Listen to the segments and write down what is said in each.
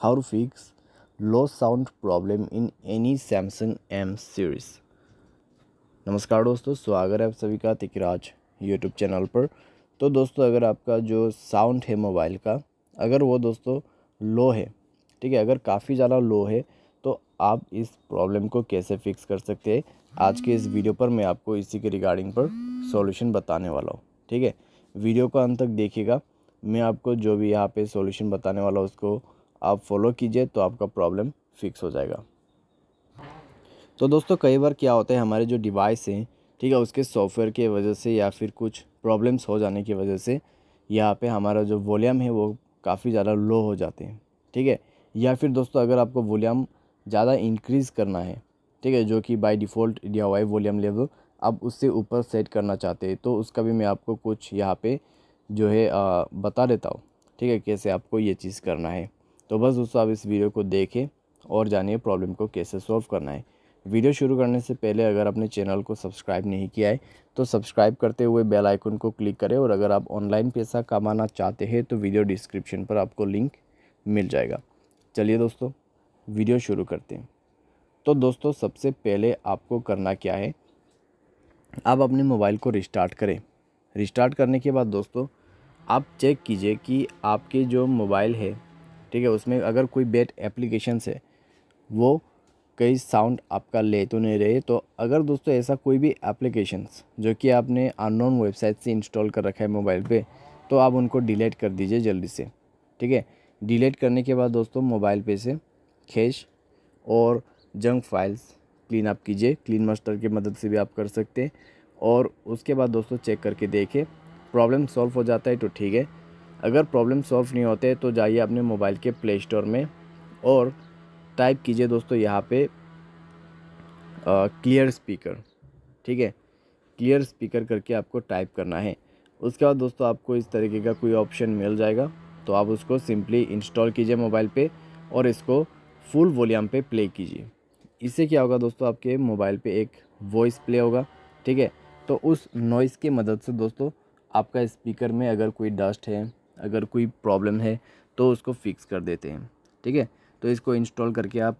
how to fix low sound problem in any Samsung M series। नमस्कार दोस्तों, स्वागत है आप सभी का तिकराज यूट्यूब चैनल पर। तो दोस्तों, अगर आपका जो साउंड है मोबाइल का, अगर वो दोस्तों लो है, ठीक है, अगर काफ़ी ज़्यादा लो है, तो आप इस प्रॉब्लम को कैसे फिक्स कर सकते हैं, आज के इस वीडियो पर मैं आपको इसी के रिगार्डिंग पर सॉल्यूशन बताने वाला हूँ। ठीक है, वीडियो को अंत तक देखिएगा। मैं आपको जो भी यहाँ पे सॉल्यूशन बताने वाला हूँ उसको आप फॉलो कीजिए, तो आपका प्रॉब्लम फिक्स हो जाएगा। तो दोस्तों, कई बार क्या होता है, हमारे जो डिवाइस हैं, ठीक है, उसके सॉफ्टवेयर की वजह से या फिर कुछ प्रॉब्लम्स हो जाने की वजह से यहाँ पे हमारा जो वॉल्यूम है वो काफ़ी ज़्यादा लो हो जाते हैं। ठीक है, या फिर दोस्तों अगर आपको वॉल्यूम ज़्यादा इंक्रीज़ करना है, ठीक है, जो कि बाय डिफ़ॉल्ट दिया हुआ है वॉल्यूम लेवल, आप उससे ऊपर सेट करना चाहते हैं, तो उसका भी मैं आपको कुछ यहाँ पे जो है बता देता हूँ। ठीक है, कैसे आपको ये चीज़ करना है। तो बस दोस्तों, आप इस वीडियो को देखें और जानिए प्रॉब्लम को कैसे सॉल्व करना है। वीडियो शुरू करने से पहले अगर आपने चैनल को सब्सक्राइब नहीं किया है तो सब्सक्राइब करते हुए बेल आइकन को क्लिक करें, और अगर आप ऑनलाइन पैसा कमाना चाहते हैं तो वीडियो डिस्क्रिप्शन पर आपको लिंक मिल जाएगा। चलिए दोस्तों, वीडियो शुरू करते हैं। तो दोस्तों, सबसे पहले आपको करना क्या है, आप अपने मोबाइल को रिस्टार्ट करें। रिस्टार्ट करने के बाद दोस्तों आप चेक कीजिए कि आपके जो मोबाइल है, ठीक है, उसमें अगर कोई बैड एप्लीकेशंस है वो कई साउंड आपका ले तो नहीं रहे। तो अगर दोस्तों ऐसा कोई भी एप्लीकेशंस जो कि आपने अननोन वेबसाइट से इंस्टॉल कर रखा है मोबाइल पे, तो आप उनको डिलीट कर दीजिए जल्दी से। ठीक है, डिलीट करने के बाद दोस्तों मोबाइल पे से कैश और जंक फाइल्स क्लीन अप कीजिए। क्लीन मास्टर की मदद से भी आप कर सकते हैं। और उसके बाद दोस्तों चेक करके देखिए, प्रॉब्लम सॉल्व हो जाता है तो ठीक है। अगर प्रॉब्लम सॉल्व नहीं होते तो जाइए अपने मोबाइल के प्ले स्टोर में और टाइप कीजिए दोस्तों यहाँ पे क्लियर स्पीकर। ठीक है, क्लियर स्पीकर करके आपको टाइप करना है। उसके बाद दोस्तों आपको इस तरीके का कोई ऑप्शन मिल जाएगा, तो आप उसको सिंपली इंस्टॉल कीजिए मोबाइल पे और इसको फुल वॉल्यूम पे प्ले कीजिए। इससे क्या होगा दोस्तों, आपके मोबाइल पे एक वॉइस प्ले होगा। ठीक है, तो उस नॉइज़ की मदद से दोस्तों आपका स्पीकर में अगर कोई डस्ट है, अगर कोई प्रॉब्लम है, तो उसको फिक्स कर देते हैं। ठीक है, तो इसको इंस्टॉल करके आप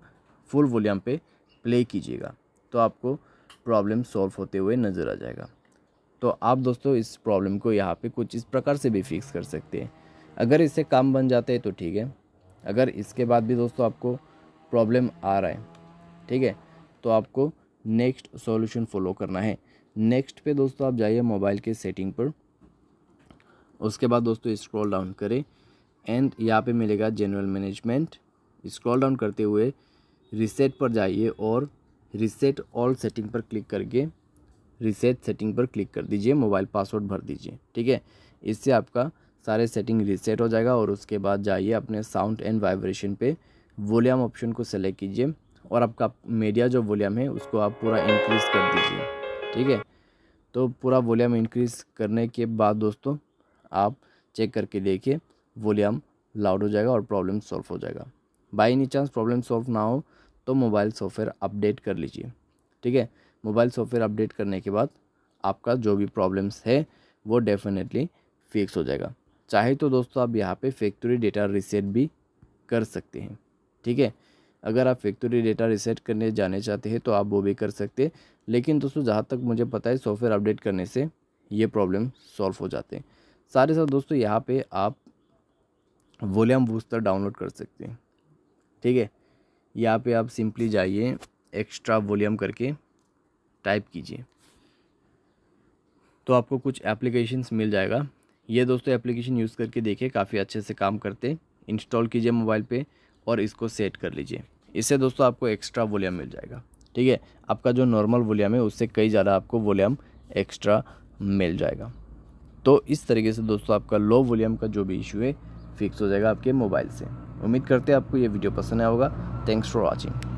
फुल वॉल्यूम पे प्ले कीजिएगा, तो आपको प्रॉब्लम सॉल्व होते हुए नज़र आ जाएगा। तो आप दोस्तों इस प्रॉब्लम को यहाँ पे कुछ इस प्रकार से भी फिक्स कर सकते हैं। अगर इससे काम बन जाते हैं तो ठीक है। अगर इसके बाद भी दोस्तों आपको प्रॉब्लम आ रहा है, ठीक है, तो आपको नेक्स्ट सॉल्यूशन फॉलो करना है। नेक्स्ट पे दोस्तों आप जाइए मोबाइल के सेटिंग पर। उसके बाद दोस्तों स्क्रॉल डाउन करें एंड यहाँ पे मिलेगा जनरल मैनेजमेंट। स्क्रॉल डाउन करते हुए रीसेट पर जाइए और रीसेट ऑल सेटिंग पर क्लिक करके रीसेट सेटिंग पर क्लिक कर दीजिए। मोबाइल पासवर्ड भर दीजिए। ठीक है, इससे आपका सारे सेटिंग रीसेट हो जाएगा। और उसके बाद जाइए अपने साउंड एंड वाइब्रेशन पे वॉल्यूम ऑप्शन को सेलेक्ट कीजिए और आपका मीडिया जो वॉल्यूम है उसको आप पूरा इंक्रीज़ कर दीजिए। ठीक है, तो पूरा वॉल्यूम इंक्रीज़ करने के बाद दोस्तों आप चेक करके देखिए वॉल्यूम लाउड हो जाएगा और प्रॉब्लम सॉल्व हो जाएगा। By any chance problem solve ना हो तो मोबाइल सॉफ्टवेयर अपडेट कर लीजिए। ठीक है, मोबाइल सॉफ्टवेयर अपडेट करने के बाद आपका जो भी प्रॉब्लम्स है वो डेफिनेटली फिक्स हो जाएगा। चाहे तो दोस्तों आप यहाँ पे फैक्ट्री डेटा रीसेट भी कर सकते हैं। ठीक है, अगर आप फैक्ट्री डेटा रीसेट करने जाने चाहते हैं तो आप वो भी कर सकते हैं। लेकिन दोस्तों जहाँ तक मुझे पता है सॉफ्टवेयर अपडेट करने से ये प्रॉब्लम सॉल्व हो जाते हैं। साथ ही साथ दोस्तों यहाँ पे आप वॉल्यूम बूस्टर डाउनलोड कर सकते हैं। ठीक है, यहाँ पे आप सिंपली जाइए एक्स्ट्रा वॉल्यूम करके टाइप कीजिए, तो आपको कुछ एप्लीकेशंस मिल जाएगा। ये दोस्तों एप्लीकेशन यूज़ करके देखिए, काफ़ी अच्छे से काम करते। इंस्टॉल कीजिए मोबाइल पे और इसको सेट कर लीजिए। इससे दोस्तों आपको एक्स्ट्रा वॉल्यूम मिल जाएगा। ठीक है, आपका जो नॉर्मल वॉल्यूम है उससे कई ज़्यादा आपको वॉल्यूम एक्स्ट्रा मिल जाएगा। तो इस तरीके से दोस्तों आपका लो वॉल्यूम का जो भी इशू है फिक्स हो जाएगा आपके मोबाइल से। उम्मीद करते हैं आपको ये वीडियो पसंद आया होगा। Thanks for watching.